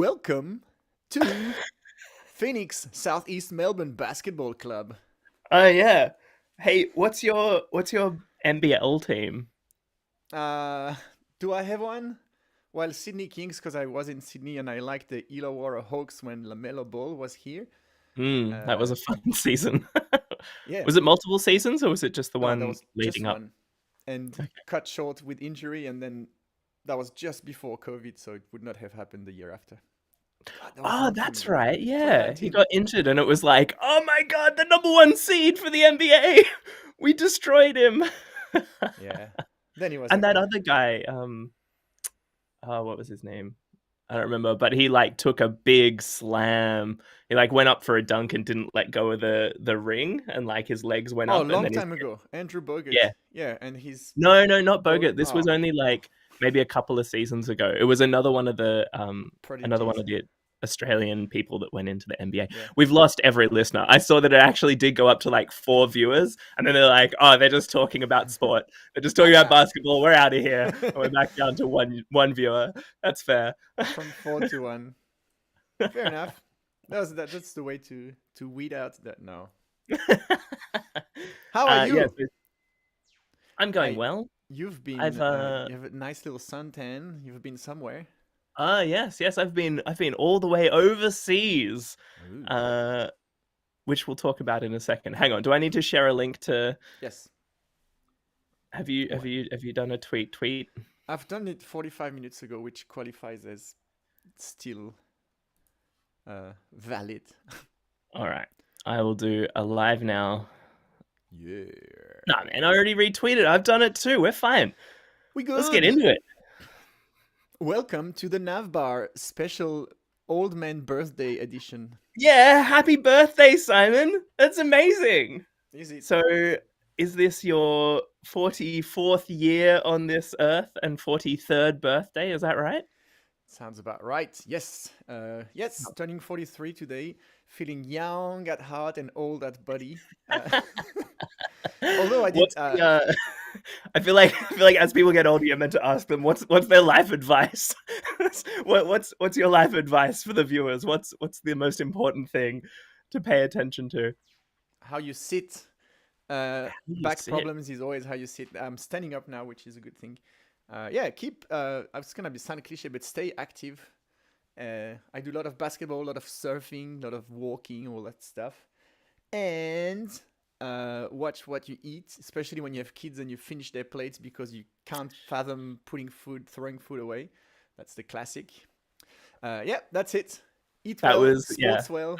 Welcome to Phoenix Southeast Melbourne Basketball Club. Oh yeah. Hey, what's your NBL team? Uh, do I have one? Well, Sydney Kings, because I was in Sydney and I liked the Illawarra Hawks when LaMelo Ball was here. That was Uh, a fun season. yeah, Was it multiple seasons or was it just the no, that one was just leading up? one. And Okay. cut short with injury, and then that was just before COVID, so it would not have happened the year after. God, that was a Oh, long time that's ago. right. Yeah, he 2019. got injured, and it was like, oh my god, the number one seed for the NBA. We destroyed him. Yeah. Then he was And that okay. other guy, oh, what was his name? I don't remember, but he like took a big slam. He like went up for a dunk and didn't let go of the ring, and like his legs went Oh, a up, and long then his time ago. Andrew Bogut. yeah. Yeah, and he's No, no, not Bogut. This was oh, only like maybe a couple of seasons ago. It was another one prodigies. of the Australian people that went into the NBA. Yeah. We've lost every listener. I saw that it actually did go up to like 4 viewers, and then they're like, "Oh, they're just talking about sport. They're just talking about basketball. We're out of here." And we're back down to one viewer. That's fair. From 4 to 1. Fair enough. That's the way to weed out that no. How are Yes, you? I'm going I well. you've been I've you have a nice little suntan. You've been somewhere. yes, I've been all the way overseas. Ooh. Uh which we'll talk about in a second. Hang on, do I need to share a link to? Yes. Have you have What? you have you done a tweet? I've done it 45 minutes ago, which qualifies as still valid. All right, I will do a live now. Yeah. Nah, man, I already retweeted. I've done it too. We're fine. We Let's get good. into it. Welcome to the Nav Bar special old man birthday edition. Yeah, happy birthday, Simon. That's amazing. Is it? So, is this your 44th year on this earth and 43rd birthday? Is that right? Sounds about right. Yes. Yes, turning 43 today, feeling young at heart and old at body. Although I did What's the I feel like as people get older, you're meant to ask them what's their life advice. What's your life advice for the viewers? What's the most important thing to pay attention to? how you sit. How do you Back sit? problems is always how you sit. I'm standing up now, which is a good thing. Yeah, keep. It's gonna be sound cliche, but stay active. I do a lot of basketball, a lot of surfing, a lot of walking, all that stuff. And watch what you eat, especially when you have kids and you finish their plates because you can't fathom throwing food away. That's the classic. Yeah, that's it. Eat That well, was yeah. sports well,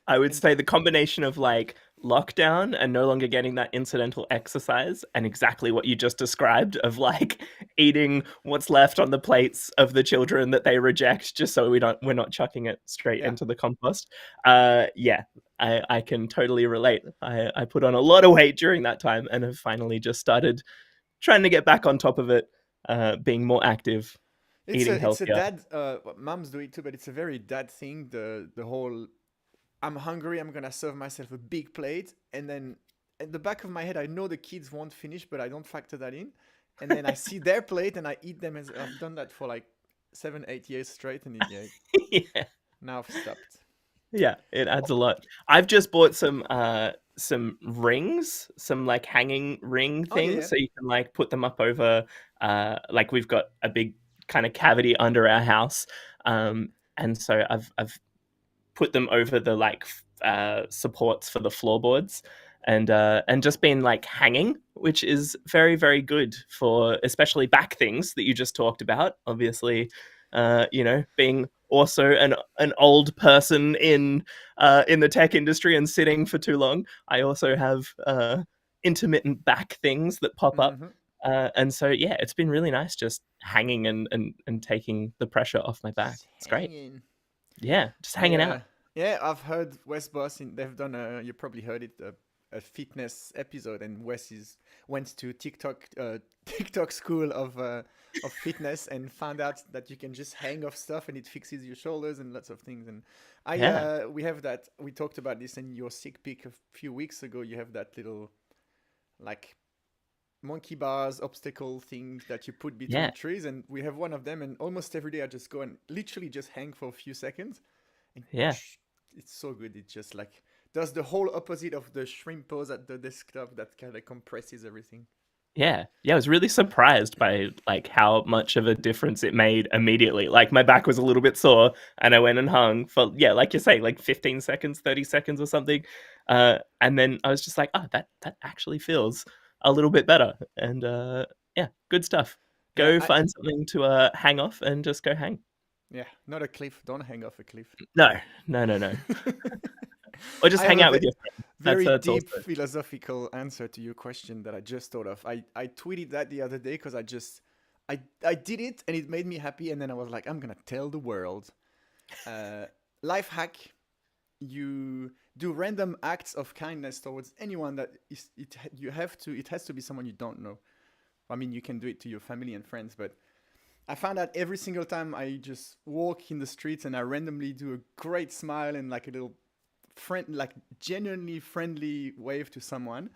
I would and say the combination of like lockdown and no longer getting that incidental exercise and exactly what you just described of like eating what's left on the plates of the children that they reject just so we're not chucking it straight yeah, into the compost. Yeah, I can totally relate. I put on a lot of weight during that time and have finally just started trying to get back on top of it, being more active, eating it's a healthier. dad. Moms do it too, but it's a very dad thing. The whole I'm hungry. I'm gonna serve myself a big plate, and then in the back of my head, I know the kids won't finish, but I don't factor that in. And then I see their plate and I eat them. As I've done that for like 7, 8 years straight, and yeah, Yeah. now I've stopped. Yeah, it adds a lot. I've just bought some rings, some like hanging ring Oh yeah, things yeah. so you can like put them up over like we've got a big kind of cavity under our house. And so I've put them over the like supports for the floorboards and just been like hanging, which is very very good for especially back things that you just talked about. Obviously, being also an old person in the tech industry and sitting for too long. I also have intermittent back things that pop up. Hmm. And so yeah, it's been really nice just hanging and taking the pressure off my back. Just It's great. hanging. Yeah, just I hanging out. Yeah, I've heard Wes Boss. They've done you probably heard it a fitness episode, and went to TikTok TikTok school of fitness and found out that you can just hang off stuff and it fixes your shoulders and lots of things. And Yeah. we have that. We talked about this in your sick pick a few weeks ago. You have that little like monkey bars, obstacle things that you put between Yeah, trees, and we have one of them. And almost every day, I just go and literally just hang for a few seconds, and yeah. it's so good. It just like does the whole opposite of the shrimp pose at the desktop that kind of compresses everything. Yeah. Yeah, I was really surprised by like how much of a difference it made immediately. Like my back was a little bit sore and I went and hung for yeah, like you say, like 15 seconds, 30 seconds or something. And then I was just like, oh, that actually feels a little bit better. And yeah, good stuff. Yeah, Go find something to hang off and just go hang. yeah, not a cliff. Don't hang off a cliff. No, no, no, no. Or just I have hang a out with your friends. very That's deep also philosophical answer to your question that I just thought of. I tweeted that the other day because I did it and it made me happy, and then I was like, I'm gonna tell the world. Uh, Life hack: you do random acts of kindness towards anyone that is it. You have to. It has to be someone you don't know. I mean, you can do it to your family and friends, but I found out every single time I just walk in the streets and I randomly do a great smile and like a little friend, like genuinely friendly wave to someone,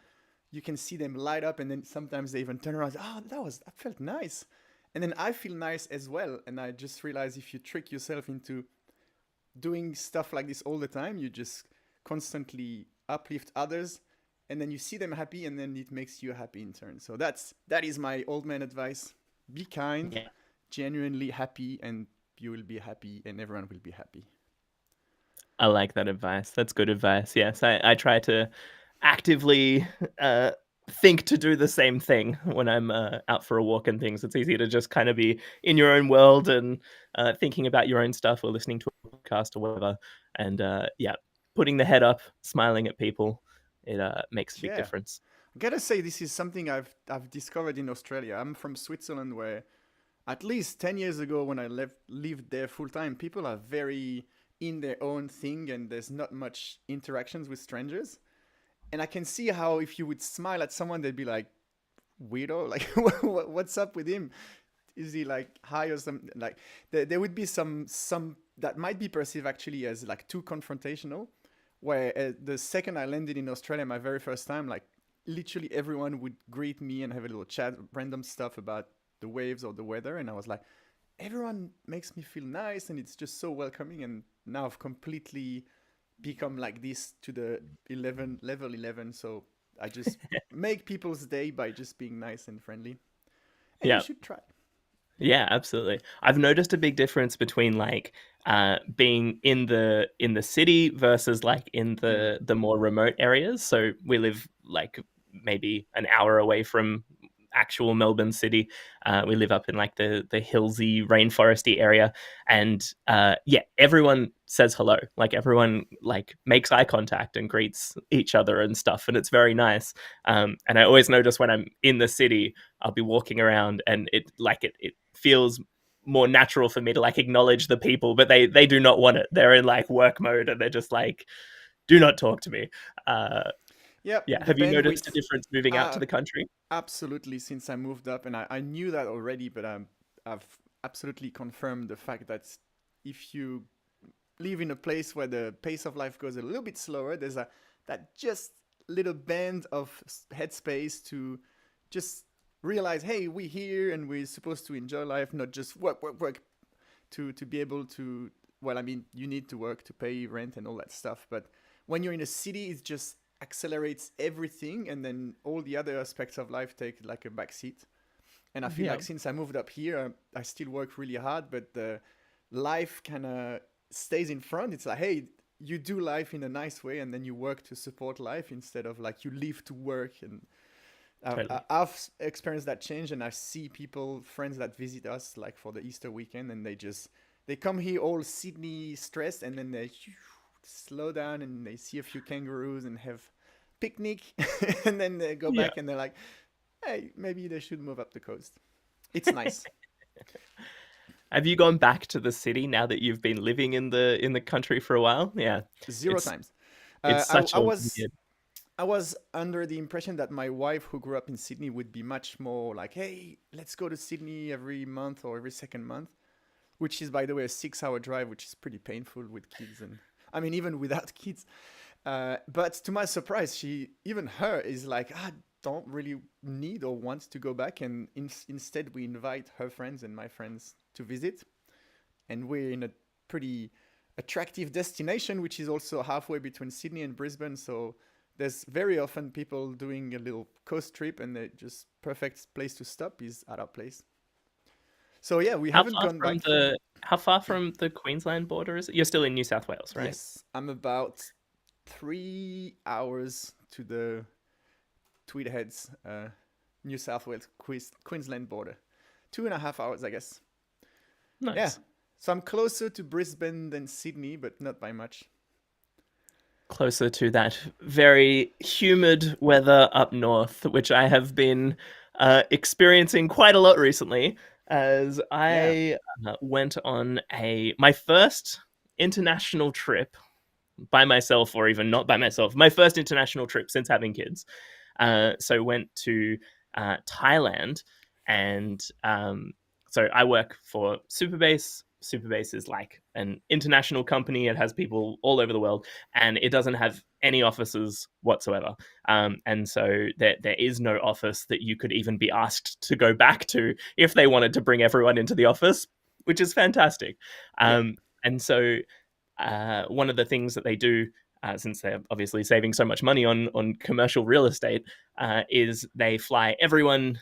you can see them light up, and then sometimes they even turn around. Oh, that felt nice, and then I feel nice as well. And I just realized if you trick yourself into doing stuff like this all the time, you just constantly uplift others, and then you see them happy, and then it makes you happy in turn. So that is my old man advice: be kind, yeah. genuinely happy, and you will be happy, and everyone will be happy. I like that advice. That's good advice. Yes, I try to actively uh, think to do the same thing when I'm out for a walk and things. It's easy to just kind of be in your own world and thinking about your own stuff or listening to a podcast or whatever. And yeah, putting the head up, smiling at people, it makes a big Yeah, difference. I gotta say this is something I've discovered in Australia. I'm from Switzerland, where at least 10 years ago, when I lived there full time, people are very in their own thing, and there's not much interactions with strangers. And I can see how if you would smile at someone, they'd be like, weirdo, like what's up with him? Is he like high or something? Like there would be some that might be perceived actually as like too confrontational. Where the second I landed in Australia, my very first time, like literally everyone would greet me and have a little chat, random stuff about the waves or the weather, and I was like, everyone makes me feel nice, and it's just so welcoming. And now I've completely become like this to the 11 level 11. So I just make people's day by just being nice and friendly, and you Yeah. should try. Yeah, absolutely. I've noticed a big difference between like being in the city versus like in Mm. the more remote areas. So we live like maybe an hour away from actual Melbourne city. We live up in like the hillsy, rainforesty area, and yeah, everyone says hello. Like everyone like makes eye contact and greets each other and stuff, and it's very nice. And I always notice when I'm in the city, I'll be walking around and it feels more natural for me to like acknowledge the people, but they do not want it. They're in like work mode and they're just like, do not talk to me. Uh, Yep, yeah. the Have you noticed a bandwidth. difference moving out to Uh, the country? Absolutely, since I moved up, and I knew that already, but I've absolutely confirmed the fact that if you live in a place where the pace of life goes a little bit slower, there's a that just little band of headspace to just realize, hey, we're here and we're supposed to enjoy life, not just work, work, work. To be able to, well, I mean, you need to work to pay rent and all that stuff, but when you're in a city, it just accelerates everything, and then all the other aspects of life take like a backseat. And I feel Yeah, like since I moved up here, I still work really hard, but the life kind of stays in front. It's like, hey, you do life in a nice way, and then you work to support life instead of like you live to work. And totally. I've experienced that change, and I see people, friends that visit us like for the Easter weekend, and they come here all Sydney stressed, and then they slow down and they see a few kangaroos and have picnic, and then they go Yeah. back and they're like, hey, maybe they should move up the coast. It's nice. Have you gone back to the city now that you've been living in the country for a while? Yeah, Zero it's times. it's such I a was weird. I was under the impression that my wife, who grew up in Sydney, would be much more like, hey, let's go to Sydney every month or every second month, which is, by the way, a 6 hour drive, which is pretty painful with kids. And I mean, even without kids. But to my surprise, even her is like, don't really need or want to go back, and instead we invite her friends and my friends to visit, and we're in a pretty attractive destination, which is also halfway between Sydney and Brisbane. So there's very often people doing a little coast trip, and the just perfect place to stop is at our place. So yeah, we How haven't far gone from back from. Yeah. the Queensland border is it? You're still in New South Wales, right? Yes, I'm about 3 hours to the Tweed Heads, New South Wales, Queensland border. 2.5 hours, I guess. Yeah. Nice. So I'm closer to Brisbane than Sydney, but not by much. Closer to that very humid weather up north, which I have been experiencing quite a lot recently, as Yeah. I went on a my first international trip by myself, or even not by myself. My first international trip since having kids. So went to Thailand, and so I work for Superbase. Superbase is like an international company. It has people all over the world, and it doesn't have any offices whatsoever. And so there is no office that you could even be asked to go back to if they wanted to bring everyone into the office, which is fantastic. Yeah. And so one of the things that they do, since they're obviously saving so much money on commercial real estate, is they fly everyone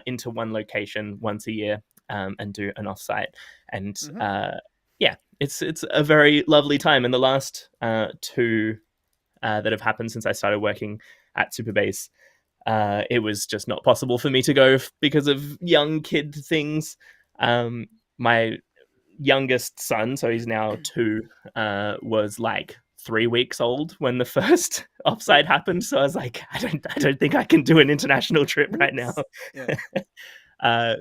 into one location once a year, and do an offsite. And Mm-hmm. yeah, it's a very lovely time. And the last two that have happened since I started working at Superbase, it was just not possible for me to go because of young kid things. My youngest son, so he's now 2, was like 3 weeks old when the first offsite happened. So I was like, I don't think I can do an international trip right now. Whoops. Yeah.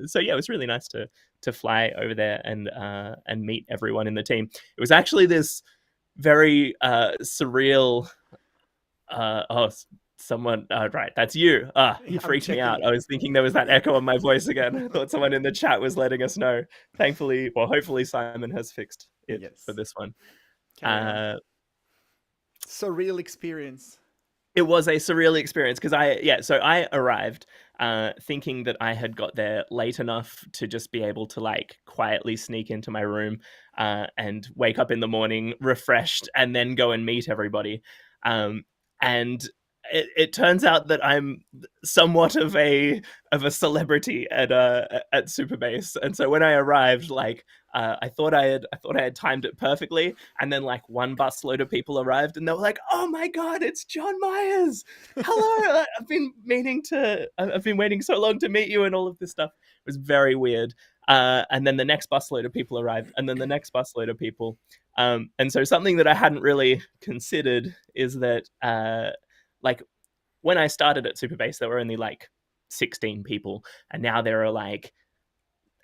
So yeah, it was really nice to fly over there and meet everyone in the team. It was actually this very surreal. Oh, someone. Right, that's you. You I'm freaked me out. checking. I was thinking there was that echo on my voice again. I thought someone in the chat was letting us know. Thankfully, well, hopefully Simon has fixed it for Yes. this one. Carry on. Uh, Surreal experience. it was a surreal experience because so I arrived thinking that I had got there late enough to just be able to like quietly sneak into my room and wake up in the morning refreshed and then go and meet everybody. And it turns out that I'm somewhat of a celebrity at Superbase, and so when I arrived, like I thought I had timed it perfectly, and then like one busload of people arrived, and they were like, "Oh my god, it's John Myers! Hello! I've been waiting so long to meet you," and all of this stuff. It was very weird. And then the next busload of people arrived, and then the next busload of people. And so something that I hadn't really considered is that like when I started at Superbase, there were only like 16 people, and now there are like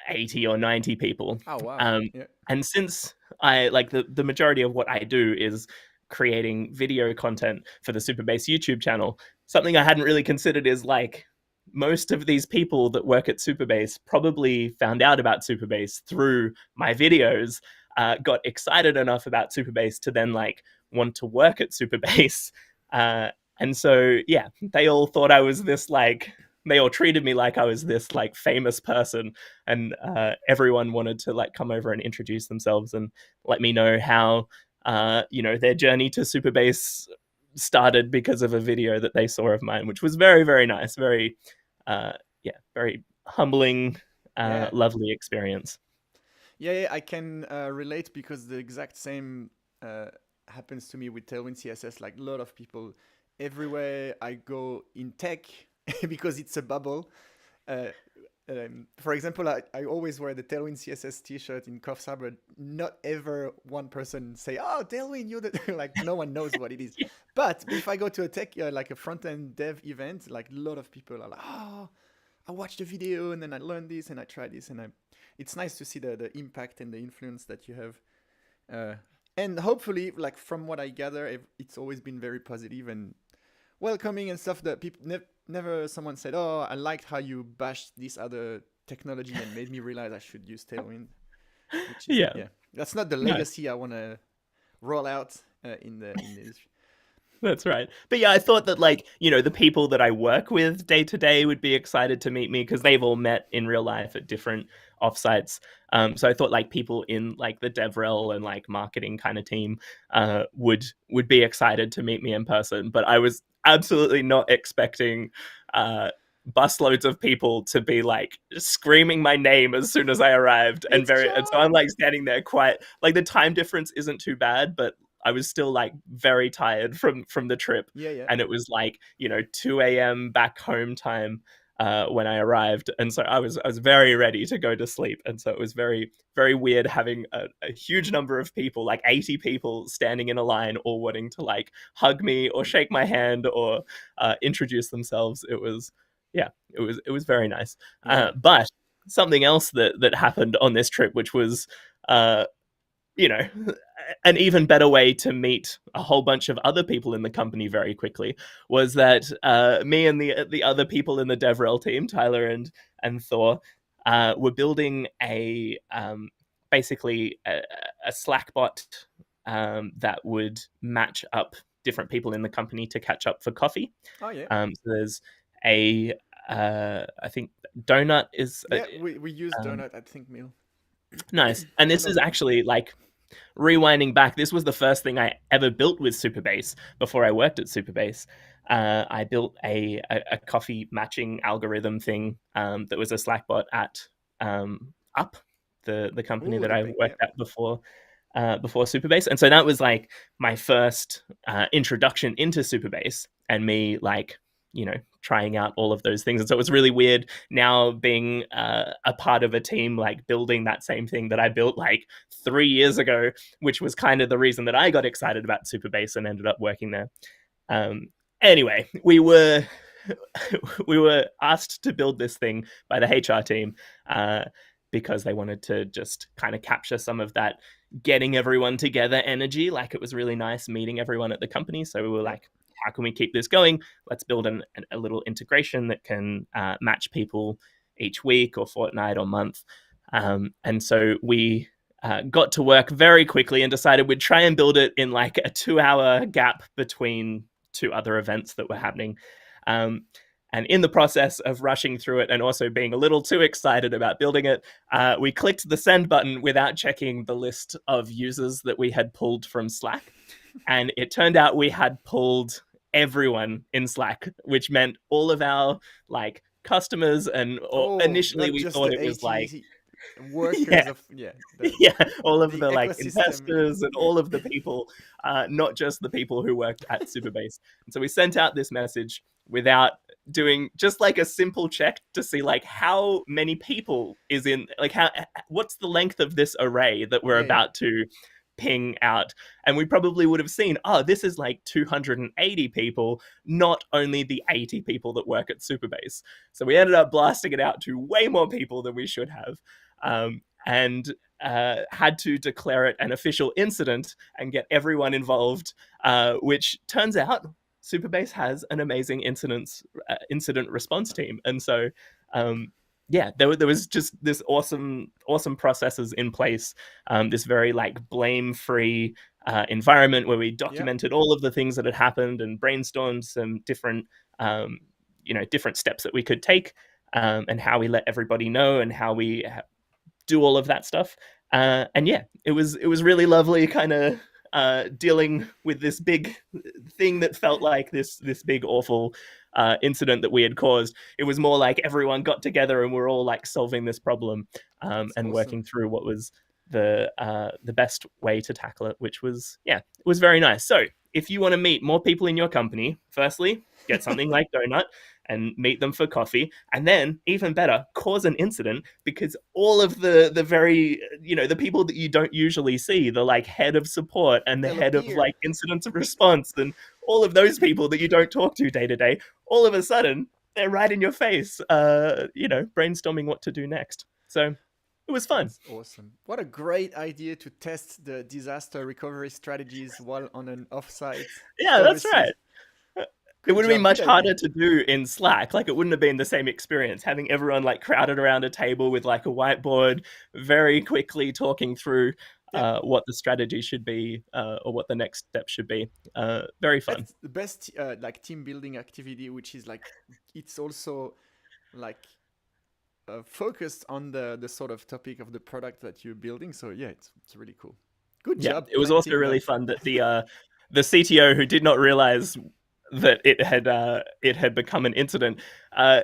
80 or 90 people. Oh wow. Um, Yeah. and since I like the majority of what I do is creating video content for the Superbase YouTube channel, something I hadn't really considered is like most of these people that work at Superbase probably found out about Superbase through my videos, got excited enough about Superbase to then like want to work at Superbase. Uh, and so, yeah, they all thought I was this like, they all treated me like I was this like famous person, and everyone wanted to like come over and introduce themselves and let me know how their journey to Superbase started because of a video that they saw of mine, which was very, very nice, very uh, very humbling, Yeah. lovely experience. Yeah. I can relate because the exact same happens to me with Tailwind CSS. Like a lot of people everywhere I go in tech because it's a bubble. Uh, for example, I always wear the Tailwind CSS T-shirt in Coffs Harbour. Not ever one person say, "Oh, Tailwind, you're the," like no one knows what it is. Yeah. But if I go to a tech like a front end dev event, like a lot of people are like, "Oh, I watched the video and then I learned this and I tried this," and it's nice to see the impact and the influence that you have. Uh, and hopefully, like from what I gather, it's always been very positive and welcoming and stuff that people never someone said, "Oh, I liked how you bashed this other technology and made me realize I should use Tailwind," which is Yeah, yeah, that's not the no, legacy I want to roll out in the industry. That's right. But yeah, I thought that like, the people that I work with day to day would be excited to meet me because they've all met in real life at different offsites. So I thought like people in like the DevRel and like marketing kind of team would be excited to meet me in person. But I was absolutely not expecting uh busloads of people to be like screaming my name as soon as I arrived, It's and so I'm John. like standing there quiet. Like the time difference isn't too bad, but I was still like very tired from the trip, Yeah, yeah, and it was like 2 a.m. back home time when I arrived, and so I was very ready to go to sleep, and so it was very very weird having a huge number of people, like 80 people, standing in a line, all wanting to like hug me or shake my hand or introduce themselves. It was yeah, it was very nice. yeah. But something else that happened on this trip, which was uh, you know, an even better way to meet a whole bunch of other people in the company very quickly was that me and the other people in the DevRel team, Tyler and Thor, were building basically a Slack bot that would match up different people in the company to catch up for coffee. Oh yeah, So there's a I think Donut is yeah. We use um, donut at Think Mill. nice, and I this love is it. actually like rewinding back, this was the first thing I ever built with Superbase before I worked at Superbase. I built a coffee matching algorithm thing that was a Slack bot at Up, the company Ooh, that the I big yeah. worked at before Superbase, and so that was like my first introduction into Superbase, and me like trying out all of those things. And so it was really weird now being a part of a team like building that same thing that I built like 3 years ago, which was kind of the reason that I got excited about Superbase and ended up working there. Um, anyway, we were asked to build this thing by the HR team because they wanted to just kind of capture some of that getting everyone together energy. Like it was really nice meeting everyone at the company. So we were Yeah. like, how can we keep this going? Let's build a little integration that can match people each week or fortnight or month. And so we got to work very quickly and decided we'd try and build it in like a 2 hour gap between two other events that were happening. Um, and in the process of rushing through it and also being a little too excited about building it, we clicked the send button without checking the list of users that we had pulled from Slack. And it turned out we had pulled everyone in Slack, which meant all of our like customers, and or Oh, initially not we just thought the it was like 80 workers yeah, of yeah, all of the the like ecosystem. investors and Yeah. all of the people, not just the people who worked at Superbase. And so we sent out this message without doing just like a simple check to see like how many people is in, like how what's the length of this array that we're Yeah, yeah. about to ping out. And we probably would have seen, oh, this is like 280 people, not only the 80 people that work at Superbase. So we ended up blasting it out to way more people than we should have. And had to declare it an official incident and get everyone involved, which turns out Superbase has an amazing incident response team. And so yeah, there was just this awesome processes in place, this very like blame free environment where we Yeah. documented all of the things that had happened and brainstormed some different different steps that we could take, and how we let everybody know and how we do all of that stuff. And yeah, it was really lovely, kind of dealing with this big thing that felt like this big awful incident that we had caused. It was more like everyone got together and we're all like solving this problem, That's and awesome. working through what was the best way to tackle it, which was yeah, it was very nice. So if you want to meet more people in your company, firstly, get something like Donut and meet them for coffee, and then even better, cause an incident, because all of the very the people that you don't usually see, the like head of support and the They'll head of appear. like incidents of response and all of those people that you don't talk to day, all of a sudden they're right in your face, brainstorming what to do next. So it was fun. That's awesome. What a great idea to test the disaster recovery strategies while on an offsite Yeah, that's overseas. right. It would have been much Good idea. harder to do in Slack. Like, it wouldn't have been the same experience having everyone like crowded around a table with like a whiteboard, very quickly talking through Yeah, what the strategy should be or what the next step should be. Very fun. that's the best like team building activity, which is like it's also like focused on the sort of topic of the product that you're building. So yeah, it's really cool. Good Yeah, job it was also planting really that. fun that the CTO, who did not realize that it had become an incident,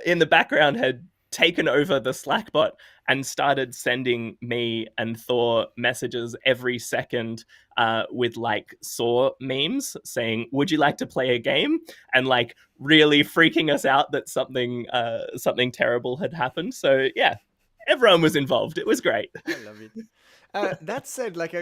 in the background had taken over the Slack bot and started sending me and Thor messages every second with like Saw memes saying, "Would you like to play a game?" and like really freaking us out that something terrible had happened. So yeah, everyone was involved. It was great. I love it. That said, like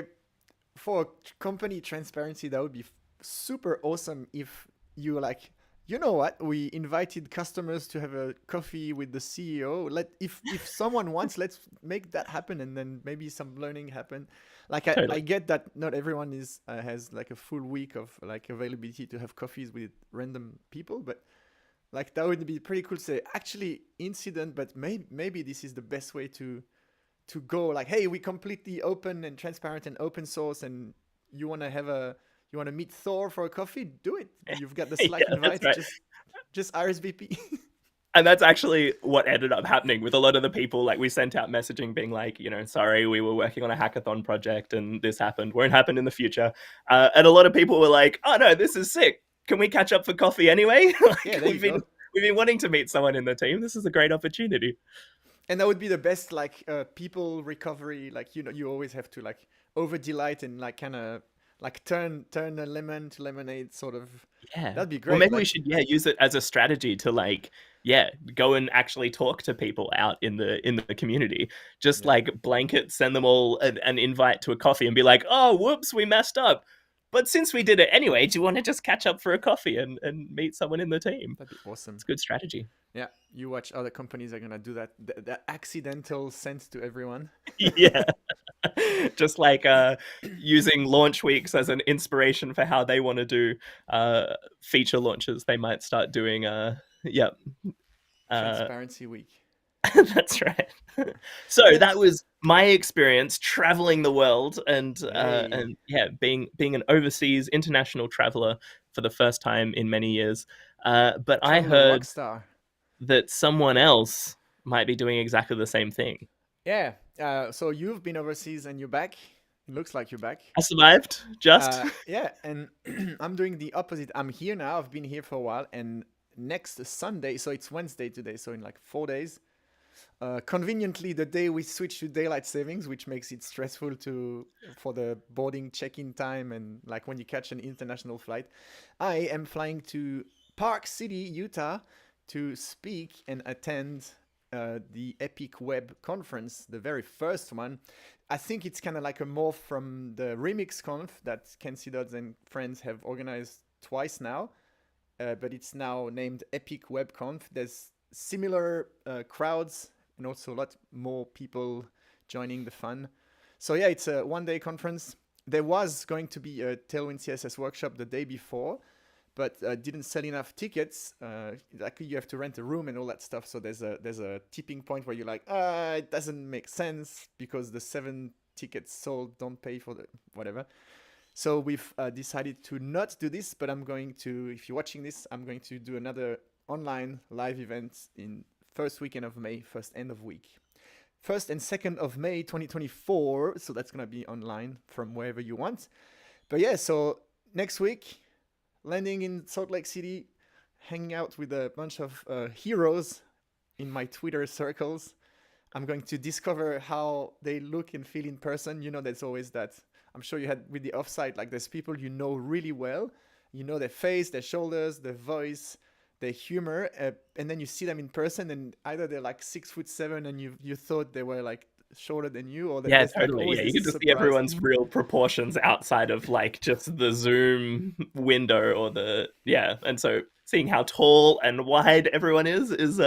for company transparency, that would be super awesome if you like. You know what? We invited customers to have a coffee with the CEO. Let if someone wants, let's make that happen, and then maybe some learning happen. Like I Totally. get that not everyone is has like a full week of like availability to have coffees with random people, but like that would be pretty cool to say actually incident, but maybe this is the best way to go. Like, hey, we completely open and transparent and open source, and you want to have a you want to meet Thor for a coffee, do it. You've got the Slack Yeah, that's invite, right. just RSVP. And that's actually what ended up happening with a lot of the people. Like, we sent out messaging being like, you know, sorry, we were working on a hackathon project and this happened, won't happen in the future. And a lot of people were like, oh no, this is sick, can we catch up for coffee anyway? Yeah, Like, there you go. we've been wanting to meet someone in the team. This is a great opportunity. And that would be the best like people recovery. Like, you know, you always have to like over delight and like kind of like turn a lemon to lemonade sort of. Yeah. That'd be Well, great. maybe we Like, should, yeah, use it as a strategy to like, yeah, go and actually talk to people out in the community. Just yeah, like blanket, send them all an invite to a coffee and be like, oh, whoops, we messed up. But since we did it anyway, do you want to just catch up for a coffee and meet someone in the team? that'd be awesome. It's a good strategy. Yeah, you watch other companies are gonna do that. The accidental sense to everyone. Yeah. Just like using launch weeks as an inspiration for how they want to do feature launches. They might start doing, yeah, uh, Transparency week. that's right. So But that was my experience traveling the world hey, and yeah, being an overseas international traveler for the first time in many years. But I traveler rock heard star. that someone else might be doing exactly the same thing. Yeah. So you've been overseas and you're back. It looks like you're back. I survived just. Yeah, and I'm doing the opposite. I'm here now. I've been here for a while, and next Sunday, so it's Wednesday today, so in like 4 days. Conveniently, the day we switch to daylight savings, which makes it stressful to for the boarding check-in time and like when you catch an international flight. I am flying to Park City, Utah, to speak and attend the Epic Web conference, the very first one. I think it's kind of like a morph from the Remix Conf that Kenzie Dodds and friends have organized twice now, but it's now named Epic Web Conf. There's similar crowds and also a lot more people joining the fun. So yeah, it's a one-day conference. There was going to be a Tailwind CSS workshop the day before, but didn't sell enough tickets. Like you have to rent a room and all that stuff. So there's a tipping point where you're like, it doesn't make sense because the 7 tickets sold don't pay for the whatever. So we've decided to not do this, but I'm going to, if you're watching this, I'm going to do another online live event in first weekend of May, first end of week. 1st and 2nd of May 2024. So that's going to be online from wherever you want. But yeah, so next week, landing in Salt Lake City, hanging out with a bunch of heroes in my Twitter circles. I'm going to discover how they look and feel in person. You know, there's always that. I'm sure you had with the offsite, like there's people you know really well. You know their face, their shoulders, their voice, their humor, and then you see them in person, and either they're like 6'7" and you thought they were like shorter than you, or Yeah, there's like totally. always Yeah, you this can just see surprise. everyone's real proportions outside of like just the Zoom window or the yeah. And so seeing how tall and wide everyone is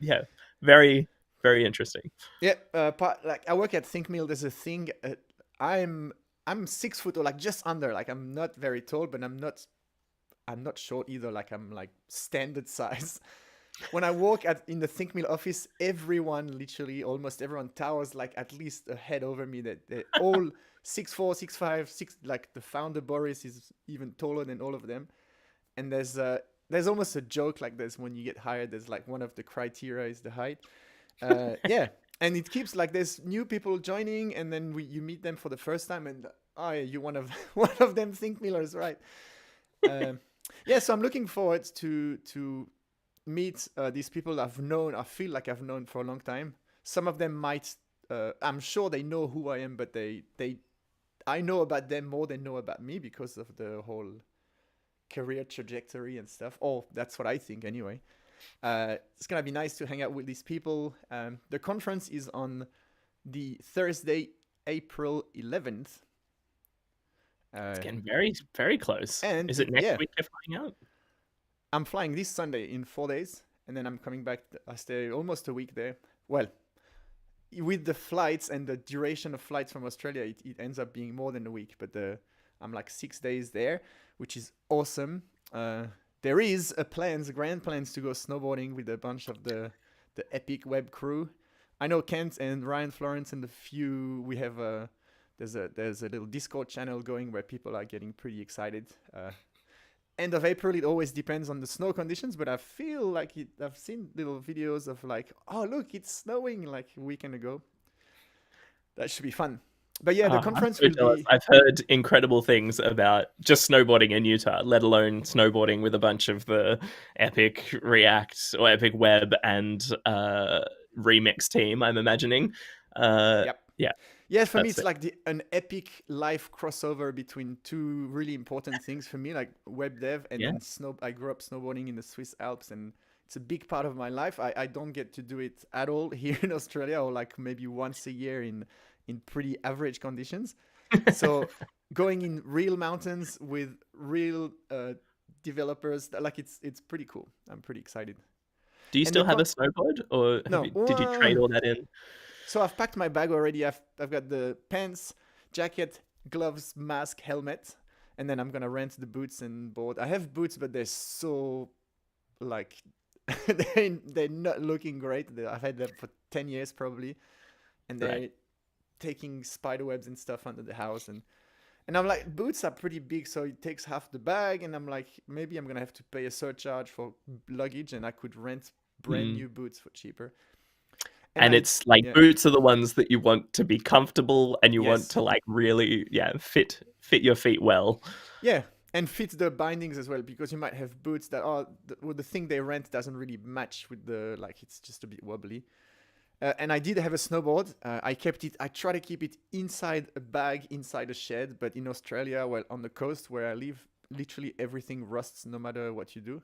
yeah, very very interesting. Yeah, like I work at ThinkMill. There's a thing. I'm 6 foot or like just under. Like I'm not very tall, but I'm not I'm not short either. Like I'm like standard size. When I walk in the Think Mill office, everyone, literally almost everyone, towers like at least a head over me. That they're all 6'4", 6'5", 6. Like the founder Boris is even taller than all of them. And there's almost a joke like this when you get hired. There's like one of the criteria is the height. Yeah, and it keeps like there's new people joining, and then you meet them for the first time, and oh, yeah, you one of one of them Think Millers, right? Yeah, so I'm looking forward to meet these people I feel like I've known for a long time. Some of them might, I'm sure they know who I am, but I know about them more than know about me because of the whole career trajectory and stuff. Oh, that's what I think anyway. It's gonna be nice to hang out with these people. The conference is on the Thursday, April 11th. It's getting very, very close. And is it next yeah, week you're flying out? I'm flying this Sunday in 4 days, and then I'm coming back. I stay almost a week there. Well, with the flights and the duration of flights from Australia, it ends up being more than a week. But I'm like 6 days there, which is awesome. There is grand plans to go snowboarding with a bunch of the Epic Web crew. I know Kent and Ryan Florence and we have there's a little Discord channel going where people are getting pretty excited. End of April, it always depends on the snow conditions, but I feel like I've seen little videos of like, oh look, it's snowing like a weekend ago. That should be fun. But yeah, the conference will be... I've heard incredible things about just snowboarding in Utah, let alone snowboarding with a bunch of the Epic React or Epic Web and Remix team, I'm imagining. Yep. Yeah. Yeah, for me, it's like an epic life crossover between two really important things for me, like web dev and then I grew up snowboarding in the Swiss Alps, and it's a big part of my life. I don't get to do it at all here in Australia, or like maybe once a year in pretty average conditions. So going in real mountains with real developers, like it's pretty cool. I'm pretty excited. Do you still have a snowboard, or did you trade all that in? So I've packed my bag already. I've got the pants, jacket, gloves, mask, helmet, and then I'm gonna rent the boots and board. I have boots, but they're so like they're not looking great. I've had them for 10 years probably, and they're taking spider webs and stuff under the house, and I'm like, boots are pretty big, so it takes half the bag, and I'm like, maybe I'm gonna have to pay a surcharge for luggage, and I could rent brand new boots for cheaper. And it's like boots are the ones that you want to be comfortable, and you want to like really fit your feet well. Yeah, and fit the bindings as well, because you might have boots that are the thing they rent doesn't really match with it's just a bit wobbly. And I did have a snowboard. I try to keep it inside a bag, inside a shed. But in Australia, well, on the coast where I live, literally everything rusts no matter what you do.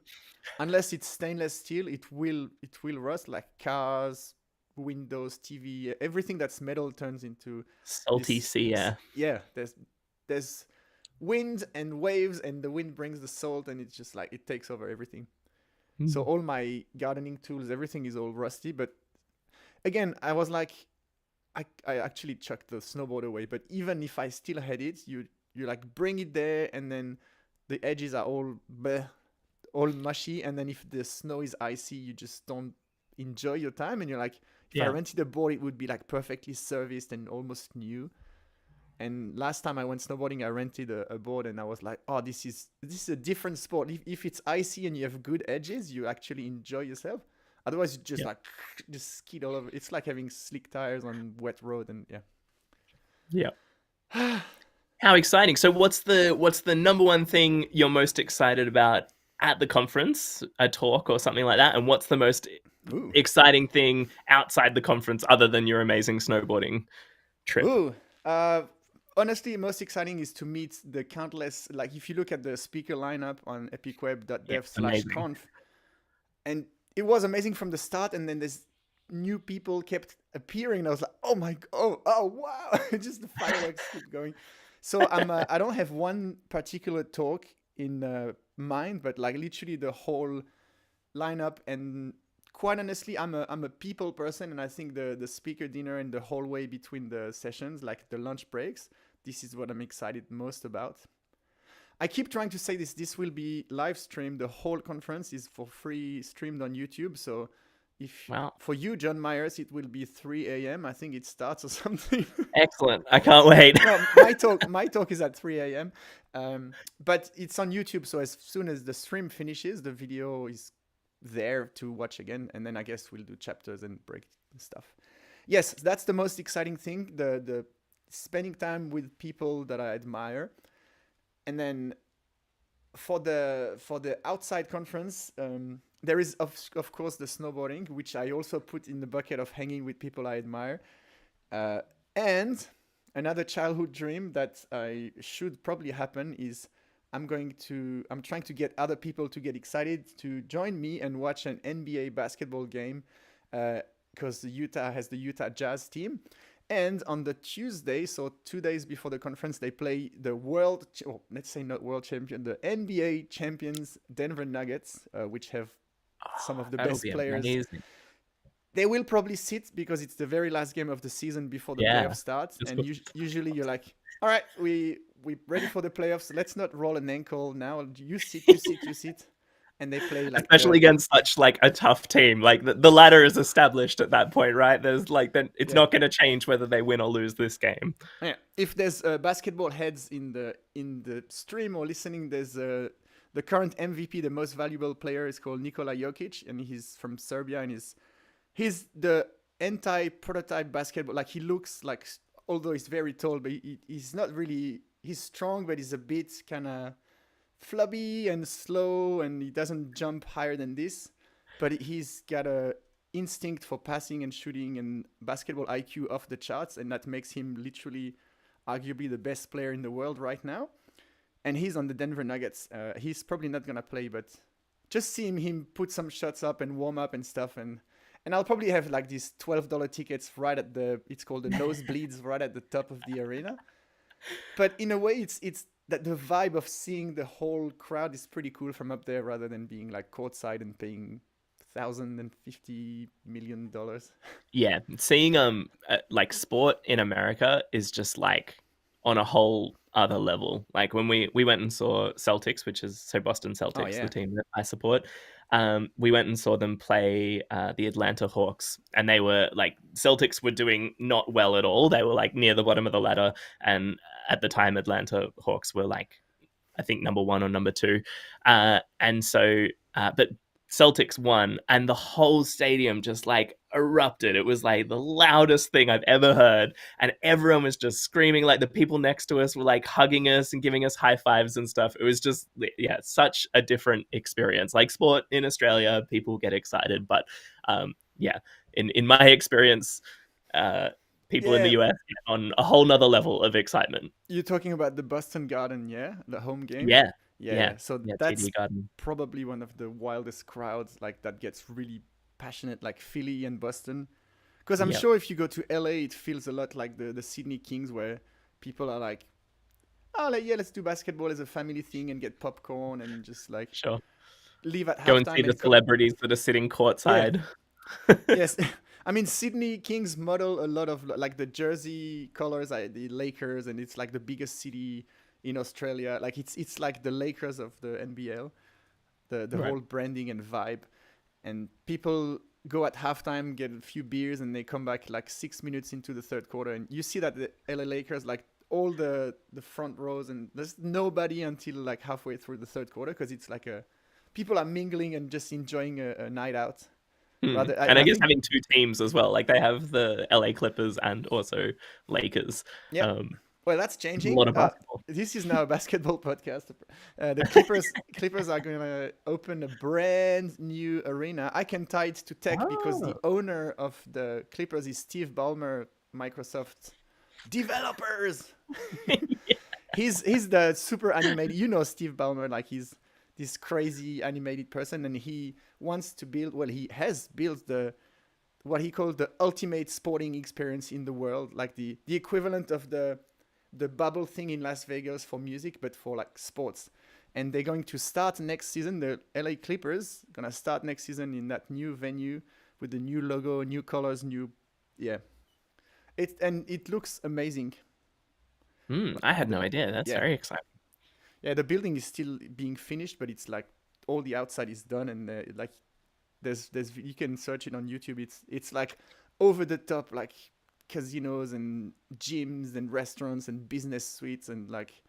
Unless it's stainless steel, it will rust, like cars, windows, TV, everything that's metal turns into salty sea. Yeah, there's wind and waves, and the wind brings the salt, and it's just like it takes over everything. So all my gardening tools, everything is all rusty. But again, I was like, I actually chucked the snowboard away. But even if I still had it, you like bring it there, and then the edges are all mushy, and then if the snow is icy, you just don't enjoy your time, and you're like, if I rented a board, it would be like perfectly serviced and almost new. And last time I went snowboarding, I rented a board, and I was like, oh, this is a different sport. If it's icy and you have good edges, you actually enjoy yourself. Otherwise, you just skid all over. It's like having slick tires on wet road, and How exciting! So, what's the number one thing you're most excited about at the conference, a talk or something like that? And what's the most exciting thing outside the conference other than your amazing snowboarding trip? Honestly, most exciting is to meet the countless, like if you look at the speaker lineup on epicweb.dev/conf, and it was amazing from the start, and then there's new people kept appearing, and I was like, oh wow, just the fireworks keep going. So I don't have one particular talk in mind, but like literally the whole lineup. And quite honestly, I'm a people person, and I think the speaker dinner and the hallway between the sessions, like the lunch breaks, this is what I'm excited most about. I keep trying to say this. This will be live streamed. The whole conference is for free, streamed on YouTube. So, if Wow. for you, John Myers, it will be 3 a.m. I think it starts or something. Excellent. I can't wait. No, my talk is at 3 a.m. But it's on YouTube. So as soon as the stream finishes, the video is there to watch again, and then I guess we'll do chapters and break stuff. Yes, that's the most exciting thing. The spending time with people that I admire, and then for the outside conference, there is of course the snowboarding, which I also put in the bucket of hanging with people I admire, and another childhood dream that I should probably happen is I'm trying to get other people to get excited to join me and watch an NBA basketball game, because Utah has the Utah Jazz team. And on the Tuesday, so 2 days before the conference, they play the let's say not world champion, the NBA champions Denver Nuggets, which have some of the That'll best be players. amazing. They will probably sit because it's the very last game of the season before the Yeah. playoffs start. It's And cool. usually you're like, all right, we ready for the playoffs. Let's not roll an ankle now. You sit, you sit, you sit. And they play like Especially against such like a tough team. Like the ladder is established at that point, right? There's like then it's Yeah. not going to change whether they win or lose this game. Yeah. If there's basketball heads in the stream or listening, there's the current MVP, the most valuable player, is called Nikola Jokic, and he's from Serbia, and he's the anti-prototype basketball. Like he looks like, although he's very tall, but he's not really. He's strong, but he's a bit kind of flubby and slow, and he doesn't jump higher than this. But he's got a instinct for passing and shooting and basketball IQ off the charts, and that makes him literally arguably the best player in the world right now. And he's on the Denver Nuggets. He's probably not gonna play, but just seeing him put some shots up and warm up and stuff, and I'll probably have like these $12 tickets right at it's called the nosebleeds, right at the top of the arena. But in a way, it's that the vibe of seeing the whole crowd is pretty cool from up there, rather than being like courtside and paying $1,050 million. Yeah, seeing like sport in America is just like on a whole other level. Like when we went and saw Celtics, which is Boston Celtics, yeah. the team that I support. We went and saw them play the Atlanta Hawks, and they were like, Celtics were doing not well at all. They were like near the bottom of the ladder, and at the time, Atlanta Hawks were like, I think number 1 or number 2, and so but Celtics won, and the whole stadium just like erupted. It was like the loudest thing I've ever heard, and everyone was just screaming. Like the people next to us were like hugging us and giving us high fives and stuff. It was just, yeah, such a different experience. Like sport in Australia, people get excited, but yeah, in my experience, people in the US get on a whole nother level of excitement. You're talking about the Boston Garden, yeah, the home game. Yeah. So Yeah, that's TD Garden. probably one of the wildest crowds, like that gets really passionate, like Philly and Boston. Because I'm Yep. sure if you go to LA, it feels a lot like the Sydney Kings, where people are like, oh, like, yeah, let's do basketball as a family thing and get popcorn and just like Sure. leave at Go and halftime see the and celebrities that are sitting courtside. Yes. I mean, Sydney Kings model a lot of like the jersey colors, the Lakers, and it's like the biggest city in Australia. Like it's like the Lakers of the NBL, the Right. whole branding and vibe. And people go at halftime, get a few beers, and they come back like 6 minutes into the third quarter, and you see that the LA Lakers, like all the front rows, and there's nobody until like halfway through the third quarter, because it's like people are mingling and just enjoying a night out. Rather, And I guess think- having 2 teams as well. Like they have the LA Clippers and also Lakers. Yeah. Well, that's changing. A lot of basketball. This is now a basketball podcast. The Clippers are going to open a brand new arena. I can tie it to tech because the owner of the Clippers is Steve Ballmer, Microsoft developers. He's the super animated. You know Steve Ballmer, like he's this crazy animated person, and he wants to build. Well, he has built what he called the ultimate sporting experience in the world, like the equivalent of the bubble thing in Las Vegas for music, but for like sports. And they're going to start next season. The LA Clippers gonna start next season in that new venue with the new logo, new colors, it looks amazing. I had no idea. That's Yeah. very exciting. Yeah, the building is still being finished, but it's like all the outside is done, and like there's you can search it on YouTube. It's like over the top, like casinos and gyms and restaurants and business suites and like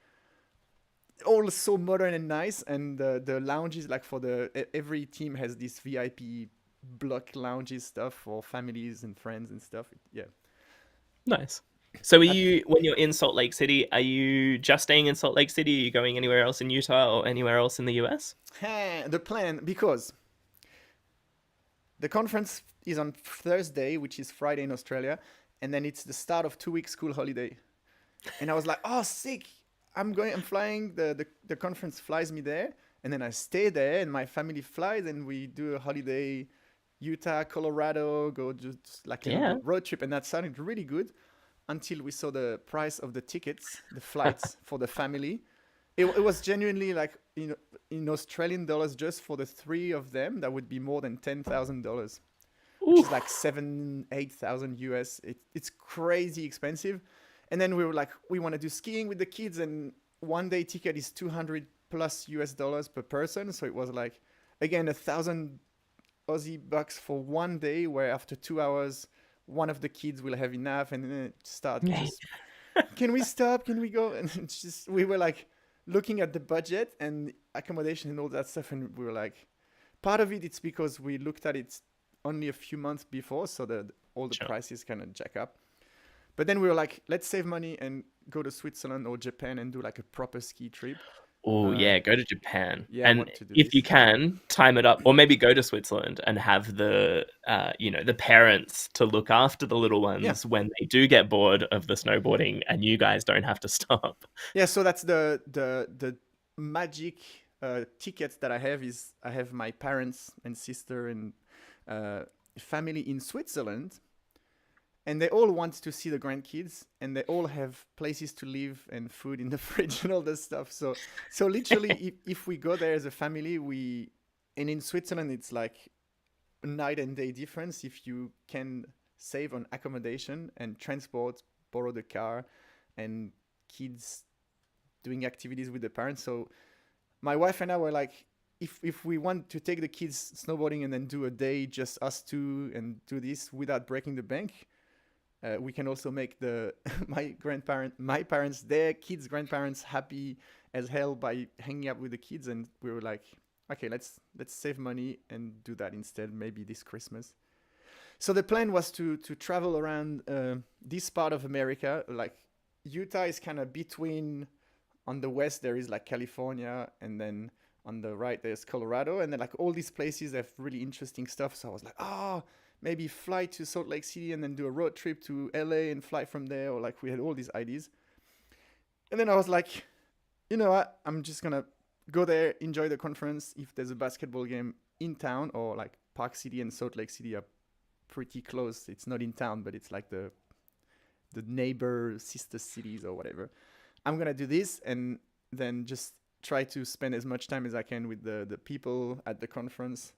all so modern and nice. And the lounges, like for every team has this VIP block lounges stuff for families and friends and stuff. Yeah. Nice. So, I, when you're in Salt Lake City, are you just staying in Salt Lake City? Are you going anywhere else in Utah or anywhere else in the US? the plan, because the conference is on Thursday, which is Friday in Australia, and then it's the start of 2 week school holiday. And I was like, oh, sick! I'm flying. The conference flies me there, and then I stay there, and my family flies, and we do a holiday, Utah, Colorado, go just like a Yeah. little road trip, and that sounded really good until we saw the price of the tickets, the flights for the family. It was genuinely like, in Australian dollars, just for the three of them, that would be more than $10,000, which is Ooh. like 8,000 US. It's crazy expensive. And then we were like, we want to do skiing with the kids, and 1 day ticket is 200 plus US dollars per person. So it was like, again, 1,000 Aussie bucks for 1 day, where after 2 hours, one of the kids will have enough, and then it start just, can we stop? Can we go? And it's just, we were like looking at the budget and accommodation and all that stuff, and we were like, part of it's because we looked at it only a few months before, so that all the Sure. prices kind of jack up. But then we were like, let's save money and go to Switzerland or Japan and do like a proper ski trip. Oh, Uh, yeah, go to Japan. yeah, I And want to do if you this. can, time it up, or maybe go to Switzerland and have the parents to look after the little Yeah, ones when they do get bored of the snowboarding and you guys don't have to stop. yeah. So that's the magic tickets that I have. Is I have my parents and sister and uh, family in Switzerland, and they all want to see the grandkids, and they all have places to live and food in the fridge and all this stuff. So literally, if we go there as a family, and in Switzerland it's like a night and day difference if you can save on accommodation and transport, borrow the car, and kids doing activities with the parents. So my wife and I were like, if we want to take the kids snowboarding and then do a day just us two and do this without breaking the bank, we can also make the my parents, their kids' grandparents happy as hell by hanging out with the kids. And we were like, okay, let's save money and do that instead, maybe this Christmas. So the plan was to travel around this part of America. Like Utah is kind of between. On the west there is like California, and then on the right there's Colorado, and then like all these places have really interesting stuff. So I was like, maybe fly to Salt Lake City and then do a road trip to LA and fly from there, or like we had all these ideas. And then I was like, you know what? I'm just gonna go there, enjoy the conference. If there's a basketball game in town, or like Park City and Salt Lake City are pretty close. It's not in town, but it's like the neighbor sister cities or whatever. I'm gonna do this, and then just try to spend as much time as I can with the people at the conference.